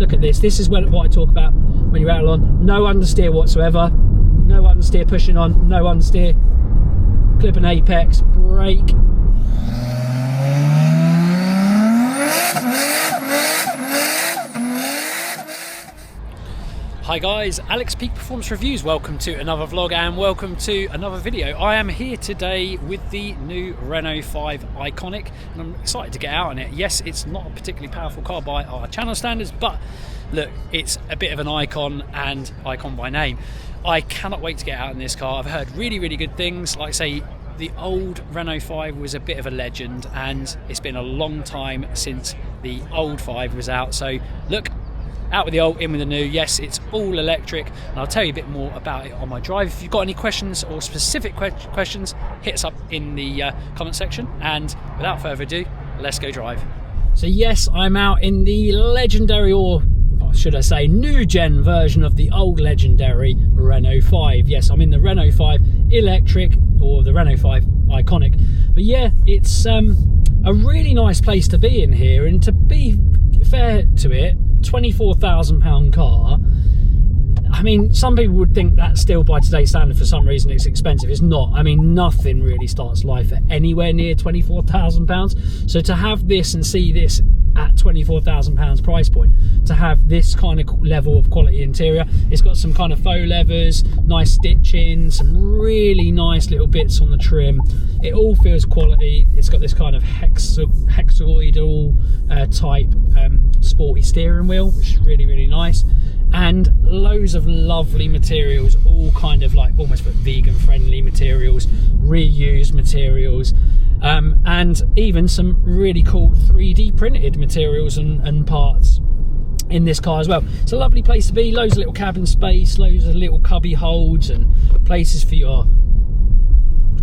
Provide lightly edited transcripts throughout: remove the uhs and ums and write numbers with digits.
look at this. This is what I talk about when you're out on. No understeer whatsoever. No understeer pushing on. No understeer. Clip and apex. Brake. Hi guys, Alex Peak Performance Reviews. Welcome to another vlog and welcome to another video. I am here today with the new Renault 5 Iconic and I'm excited to get out on it. Yes, it's not a particularly powerful car by our channel standards, but look, it's a bit of an icon and icon by name. I cannot wait to get out in this car. I've heard really good things. Like I say, the old Renault 5 was a bit of a legend and it's been a long time since the old 5 was out. So look, out with the old, in with the new. Yes, it's all electric, and I'll tell you a bit more about it on my drive. If you've got any questions or specific questions, hit us up in the comment section. And without further ado, let's go drive. So yes, I'm out in the legendary, or should I say new gen version of the old legendary Renault 5. Yes, I'm in the Renault 5 electric, or the Renault 5 Iconic. But yeah, it's a really nice place to be in here, and to be fair to it, £24,000 car. I mean, some people would think that still by today's standard for some reason it's expensive. It's not. I mean, nothing really starts life at anywhere near £24,000. So to have this and see this at £24,000 price point, to have this kind of level of quality interior, it's got some kind of faux leathers, nice stitching, some really nice little bits on the trim. It all feels quality. It's got this kind of hexagoidal type sporty steering wheel, which is really nice, and loads of lovely materials, all kind of like almost vegan friendly materials, reused materials, and even some really cool 3D printed materials and parts in this car as well. It's a lovely place to be. Loads of little cabin space, loads of little cubby holds and places for your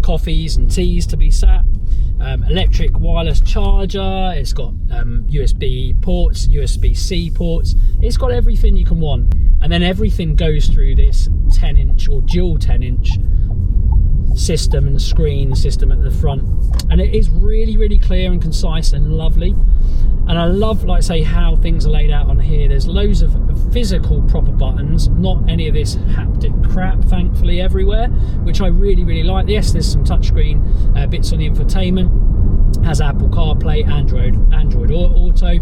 coffees and teas to be sat. Electric wireless charger. It's got USB ports, USB-C ports. It's got everything you can want, and then everything goes through this 10-inch or dual 10-inch system and screen system at the front, and it is really clear and concise and lovely. And I love, like I say, how things are laid out on here. There's loads of physical proper buttons, not any of this haptic crap, thankfully, everywhere, which I really like. Yes, there's some touchscreen bits on the infotainment, has Apple CarPlay, Android Auto,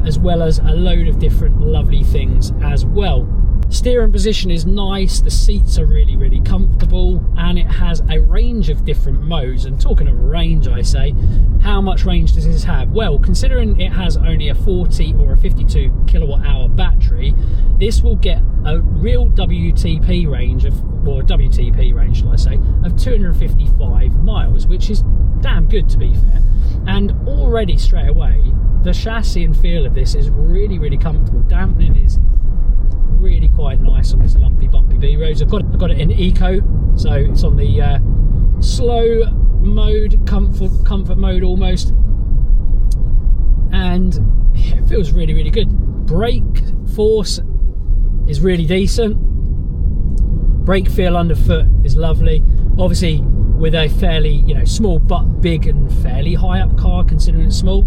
as well as a load of different lovely things as well. Steering position is nice, the seats are really comfortable, and it has a range of different modes. And talking of range, I say, how much range does this have? Well, considering it has only a 40 or a 52 kilowatt hour battery, this will get a real WLTP range of, or WTP range shall I say, of 255 miles, which is damn good to be fair. And already straight away, the chassis and feel of this is really comfortable. Dampening is really quite nice on this lumpy bumpy B roads. I've got it in eco, so it's on the slow mode, comfort mode almost, and yeah, it feels really good. Brake force is really decent. Brake feel underfoot is lovely. Obviously with a fairly small but big and fairly high up car, considering it's small,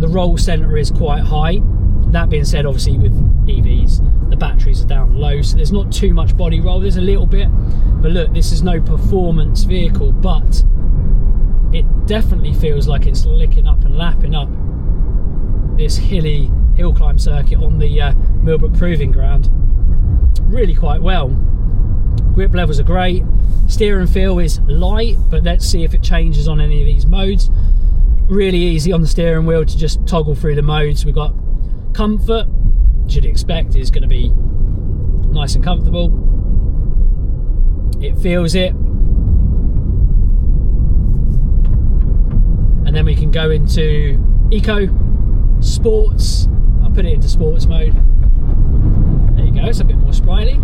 the roll center is quite high. That being said, obviously with EVs, the batteries are down low, so there's not too much body roll. There's a little bit, but look, this is no performance vehicle, but it definitely feels like it's licking up and lapping up this hill climb circuit on the Millbrook Proving Ground really quite well. Grip levels are great. Steering feel is light, but let's see if it changes on any of these modes. Really easy on the steering wheel to just toggle through the modes. We've got comfort, you'd expect is going to be nice and comfortable. It feels it. And then we can go into eco, sports. I'll put it into sports mode. There you go, it's a bit more sprightly.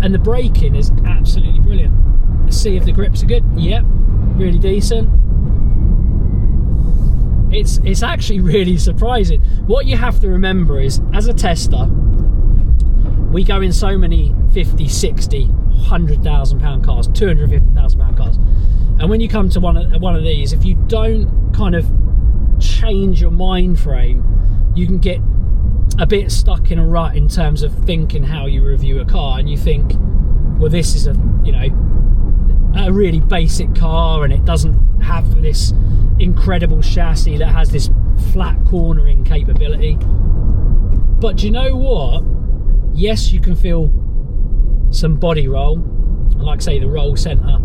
And the braking is absolutely brilliant. Let's see if the grips are good. Yep, really decent. It's actually really surprising. What you have to remember is, as a tester, we go in so many 50, 60, £100,000 cars, £250,000 cars, and when you come to one of these, if you don't kind of change your mind frame you can get a bit stuck in a rut in terms of thinking how you review a car, and you think, well, this is a really basic car and it doesn't have this incredible chassis that has this flat cornering capability. But do you know what? Yes, you can feel some body roll, and like I say, the roll centre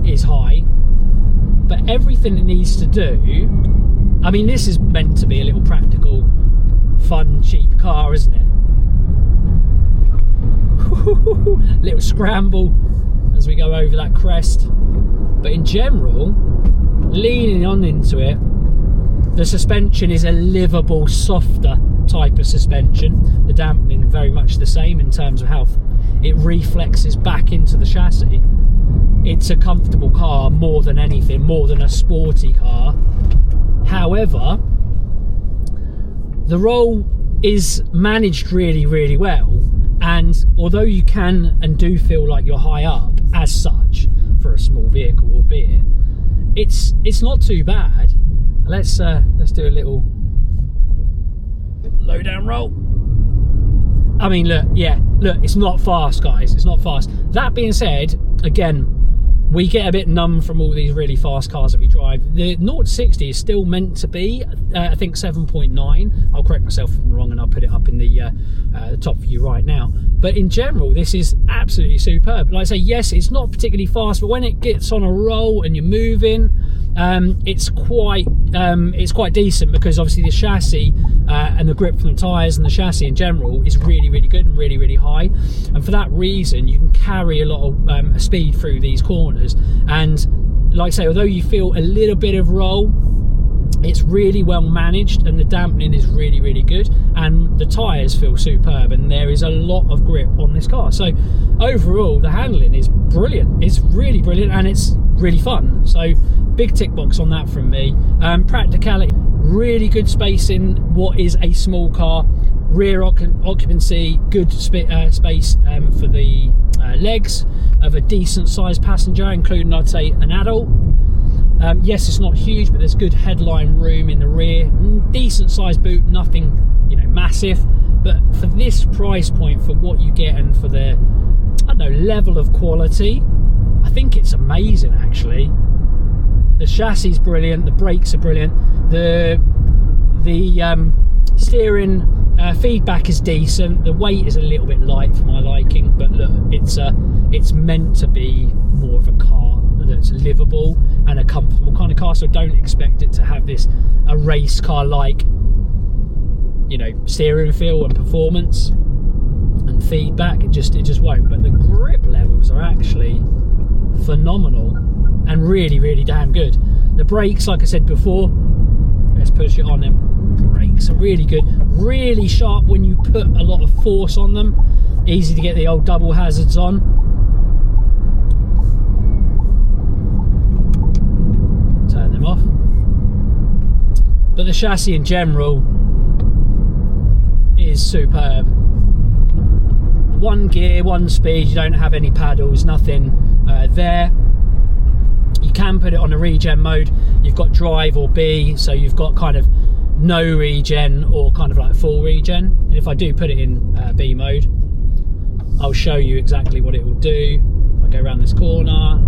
is high, but everything it needs to do, I mean, this is meant to be a little practical, fun, cheap car, isn't it? Little scramble as we go over that crest. But in general, leaning on into it, the suspension is a livable, softer type of suspension. The dampening very much the same in terms of how it reflexes back into the chassis. It's a comfortable car more than anything, more than a sporty car. However, the roll is managed really, really well, and although you can and do feel like you're high up as such for a small vehicle, albeit, it's not too bad. Let's do a little low down roll. I mean, look, it's not fast, guys. It's not fast. That being said, again, we get a bit numb from all these really fast cars that we drive. The 0 to 60 is still meant to be, I think, 7.9. I'll correct myself if I'm wrong, and I'll put it up in the top for you right now. But in general, this is absolutely superb. Like I say, yes, it's not particularly fast, but when it gets on a roll and you're moving, it's quite decent, because obviously the chassis and the grip from the tyres and the chassis in general is really, really good and really, really high, and for that reason you can carry a lot of speed through these corners. And like I say, although you feel a little bit of roll, it's really well managed, and the dampening is really, really good, and the tyres feel superb, and there is a lot of grip on this car. So overall, the handling is brilliant. It's really brilliant, and it's really fun. So big tick box on that from me. Practicality, really good space in what is a small car. Rear occupancy, good space for the legs of a decent sized passenger, including, I'd say, an adult. Yes, it's not huge, but there's good headline room in the rear. Decent sized boot, nothing, massive. But for this price point, for what you get, and for the, I don't know, level of quality, I think it's amazing, actually. The chassis is brilliant, the brakes are brilliant, the steering feedback is decent, the weight is a little bit light for my liking, but look, it's meant to be more of a car that's livable and a comfortable kind of car, so don't expect it to have a race car like steering feel and performance and feedback. It just won't. But the grip levels are actually phenomenal and really, really damn good. The brakes, like I said before, let's push it on them. Brakes are really good, really sharp when you put a lot of force on them. Easy to get the old double hazards on. Turn them off. But the chassis in general is superb. One gear, one speed, you don't have any paddles, nothing there. You can put it on a regen mode. You've got drive or B, so you've got kind of no regen or kind of like full regen. And if I do put it in B mode, I'll show you exactly what it will do. I go around this corner,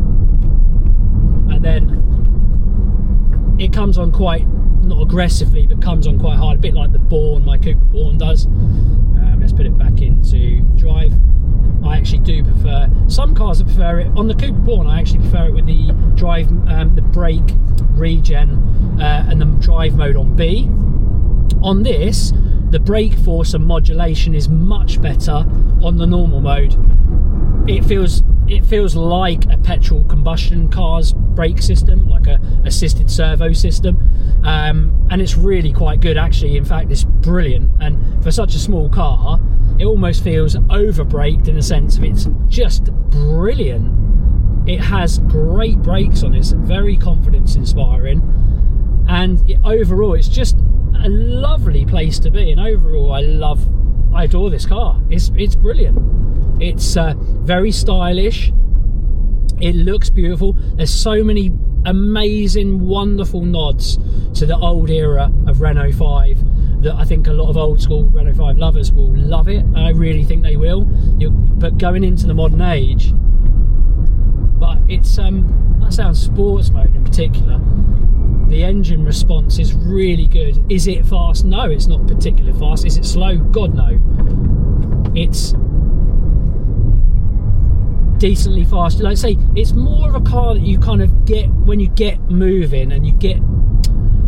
and then it comes on quite, not aggressively, but comes on quite hard, a bit like the Bourne, my Cooper Bourne does. Let's put it back into drive. I actually do prefer, some cars I prefer it on the Cooper Bourne, I actually prefer it with the drive, the brake regen and the drive mode on B. On this, the brake force and modulation is much better on the normal mode. It feels like a petrol combustion car's brake system, like a assisted servo system, and it's really quite good, actually. In fact, it's brilliant, and for such a small car, it almost feels over-braked in the sense of it's just brilliant. It has great brakes on it, it's very confidence-inspiring, and overall, it's just a lovely place to be. And overall, I adore this car. It's brilliant. It's very stylish. It looks beautiful. There's so many amazing, wonderful nods to the old era of Renault 5 that I think a lot of old school Renault 5 lovers will love it. I really think they will. But going into the modern age, but it's that sounds sports mode in particular. The engine response is really good. Is it fast? No, it's not particularly fast. Is it slow? God no. It's decently fast. Like I say, it's more of a car that you kind of get when you get moving and you get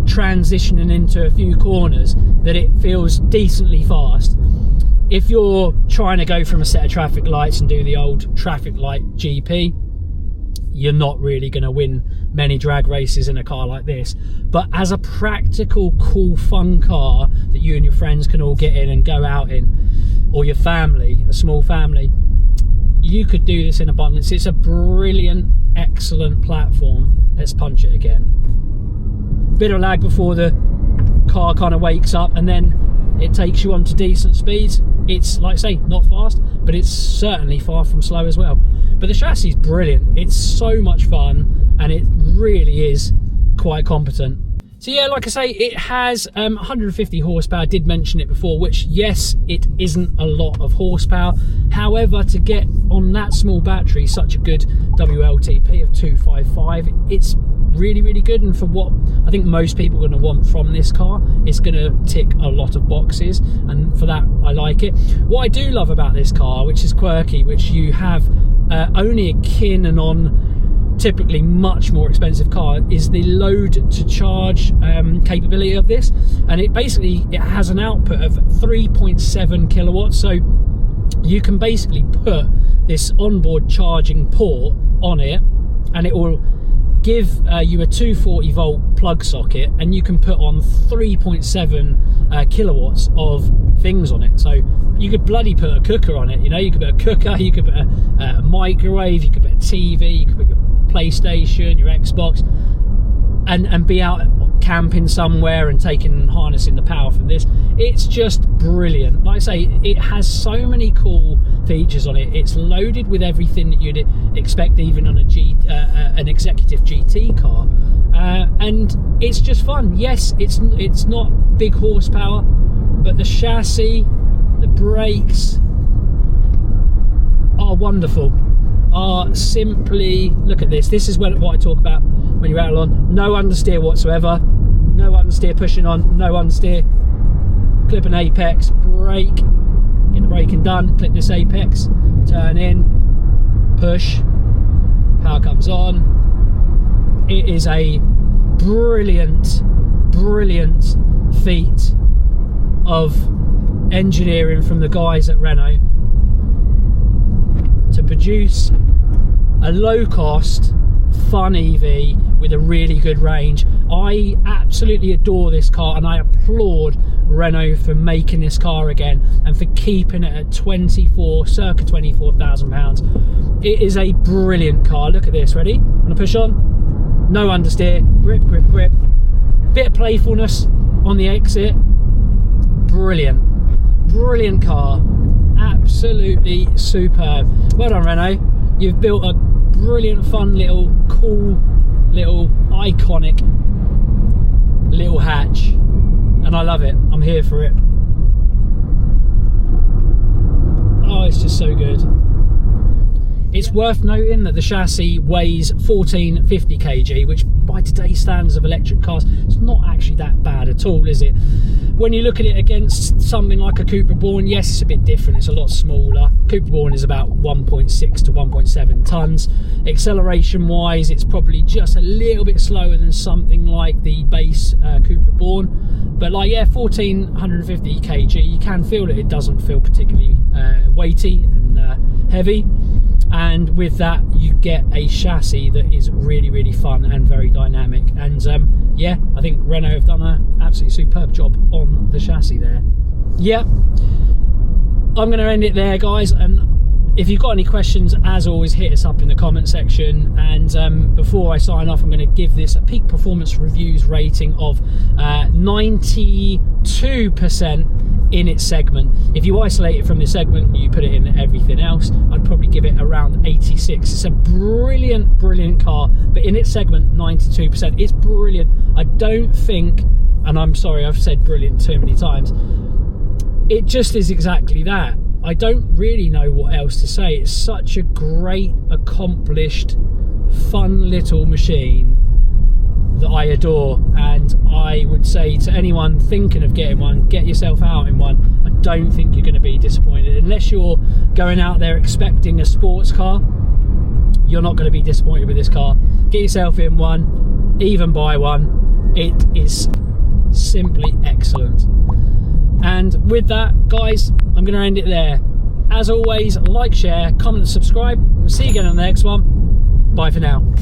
transitioning into a few corners, that it feels decently fast. If you're trying to go from a set of traffic lights and do the old traffic light GP, you're not really going to win many drag races in a car like this. But as a practical, cool, fun car that you and your friends can all get in and go out in, or your family, a small family, you could do this in abundance. It's a brilliant, excellent platform. Let's punch it again. Bit of lag before the car kind of wakes up, and then it takes you on to decent speeds. It's, like I say, not fast, but it's certainly far from slow as well. But the chassis is brilliant. It's so much fun, and it really is quite competent. So yeah, like I say, it has 150 horsepower. I did mention it before, which, yes, it isn't a lot of horsepower. However, to get on that small battery such a good WLTP of 255, it's really, really good. And for what I think most people are going to want from this car, it's going to tick a lot of boxes, and for that I like it. What I do love about this car, which is quirky, which you have only akin and on typically much more expensive car, is the load to charge capability of this. And it has an output of 3.7 kilowatts, so you can basically put this onboard charging port on it, and it will give you a 240 volt plug socket, and you can put on 3.7 kilowatts of things on it. So you could bloody put a cooker on it, you know. You could put a cooker, you could put a microwave, you could put a TV, you could put your PlayStation, your Xbox, and be out camping somewhere and harnessing the power from this. It's just brilliant. Like I say, it has so many cool features on it. It's loaded with everything that you'd expect even on an executive GT car, and it's just fun. Yes, it's not big horsepower, but the chassis, the brakes are wonderful. Are simply, look at this. This is what I talk about when you're out on. No understeer whatsoever. No understeer pushing on. No understeer. Clip an apex. Brake. Get the braking done. Clip this apex. Turn in. Push. Power comes on. It is a brilliant, brilliant feat of engineering from the guys at Renault to produce a low-cost, fun EV with a really good range. I absolutely adore this car, and I applaud Renault for making this car again and for keeping it at circa £24,000. It is a brilliant car. Look at this. Ready? I'm gonna push on. No understeer. Grip, grip, grip. Bit of playfulness on the exit. Brilliant. Brilliant car. Absolutely superb. Well done, Renault. You've built a brilliant, fun, little, cool, little, iconic little hatch, and I love it. I'm here for it. Oh, it's just so good. It's worth noting that the chassis weighs 1450 kg, which by today's standards of electric cars, it's not actually that bad at all, is it? When you look at it against something like a Cupra Born, yes, it's a bit different. It's a lot smaller. Cupra Born is about 1.6 to 1.7 tons. Acceleration wise, it's probably just a little bit slower than something like the base Cupra Born. But like, yeah, 1450 kg, you can feel it. It doesn't feel particularly weighty and heavy. And with that, you get a chassis that is really, really fun and very dynamic. And yeah, I think Renault have done an absolutely superb job on the chassis there. Yeah, I'm going to end it there, guys. And if you've got any questions, as always, hit us up in the comment section. And before I sign off, I'm going to give this a peak performance reviews rating of 92% in its segment. If you isolate it from the segment and you put it in everything else, I'd probably give it around 86. It's a brilliant, brilliant car, but in its segment, 92%. It's brilliant. I don't think and I'm sorry I've said brilliant too many times, it just is exactly that. I don't really know what else to say. It's such a great, accomplished, fun little machine that I adore, and I would say to anyone thinking of getting one, get yourself out in one. I don't think you're going to be disappointed. Unless you're going out there expecting a sports car, you're not going to be disappointed with this car. Get yourself in one, even buy one. It is simply excellent. And with that, guys, I'm going to end it there. As always, like, share, comment and subscribe. We'll see you again on the next one. Bye for now.